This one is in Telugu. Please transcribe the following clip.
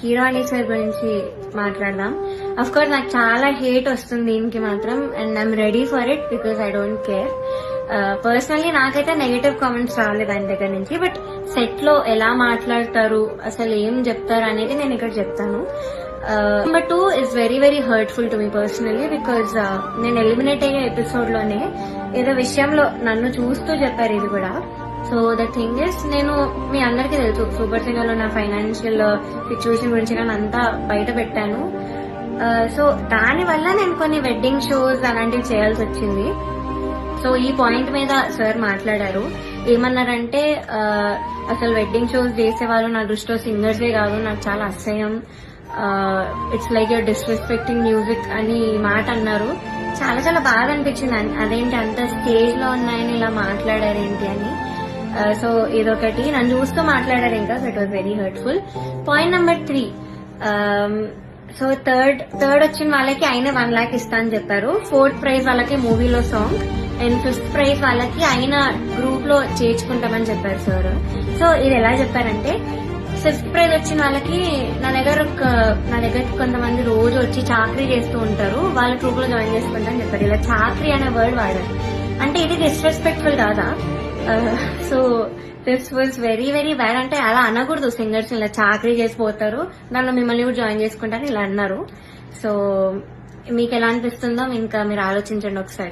కీరవాణి సార్ గురించి మాట్లాడదాం. అఫ్ కోర్స్ నాకు చాలా హేట్ వస్తుంది దీనికి మాత్రం, and I'm ready for it because I don't care. Personally నాకైతే నెగటివ్ కామెంట్స్ రాలేదు ఆయన దగ్గర నుంచి, బట్ సెట్ లో ఎలా మాట్లాడతారు, అసలు ఏం చెప్తారు అనేది నేను ఇక్కడ చెప్తాను. Number 2 is very very hurtful to me personally because నేను ఎలిమినేట్ అయ్యే ఎపిసోడ్ లోనే ఏదో విషయంలో నన్ను చూస్తూ చెప్పారు ఇది కూడా. సో ద థింగ్ ఇస్, నేను మీ అందరికీ తెలుసు సూపర్ సింగర్ లో నా ఫైనాన్షియల్ సిచ్యువేషన్ గురించి నేను అంతా బయట పెట్టాను. సో దాని వల్ల నేను కొన్ని వెడ్డింగ్ షోస్ అలాంటివి చేయాల్సి వచ్చింది. సో ఈ పాయింట్ మీద సార్ మాట్లాడారు. ఏమన్నారంటే అసలు వెడ్డింగ్ షోస్ చేసేవాళ్ళు నా దృష్టిలో సింగర్సే కాదు, నాకు చాలా అసహ్యం, it's like you're disrespecting music అని మాట అన్నారు. చాలా చాలా బాధ అనిపించింది, అదేంటి అంత స్టేజ్ లో ఉన్నాయని ఇలా మాట్లాడారేంటి అని. సో ఇదొకటి, నన్ను చూస్తూ మాట్లాడారు ఇంకా. So it was very hurtful. Point number 3, so third వచ్చిన వాళ్ళకి ఆయన 1 lakh ఇస్తా అని చెప్పారు. 4th ప్రైజ్ వాళ్ళకి మూవీలో సాంగ్, అండ్ 5th ప్రైజ్ వాళ్ళకి ఆయన గ్రూప్ లో చేర్చుకుంటామని చెప్పారు సార్. సో ఇది ఎలా చెప్పారంటే, 5th ప్రైజ్ వచ్చిన వాళ్ళకి నా దగ్గర కొంతమంది రోజు వచ్చి చాకరీ చేస్తూ ఉంటారు, వాళ్ళ గ్రూప్ లో జాయిన్ చేసుకుంటా అని చెప్పారు. ఇలా చాకరీ అనే వర్డ్ వాడారు. అంటే ఇది డిస్రెస్పెక్ట్ఫుల్ కాదా? So this was very very bad. అంటే అలా అనకూడదు, సింగర్స్ ఇలా చాకరీ చేసిపోతారు, దానిలో మిమ్మల్ని కూడా జాయిన్ చేసుకుంటారని ఇలా అన్నారు. సో మీకు ఎలా అనిపిస్తుందో ఇంకా మీరు ఆలోచించండి ఒకసారి.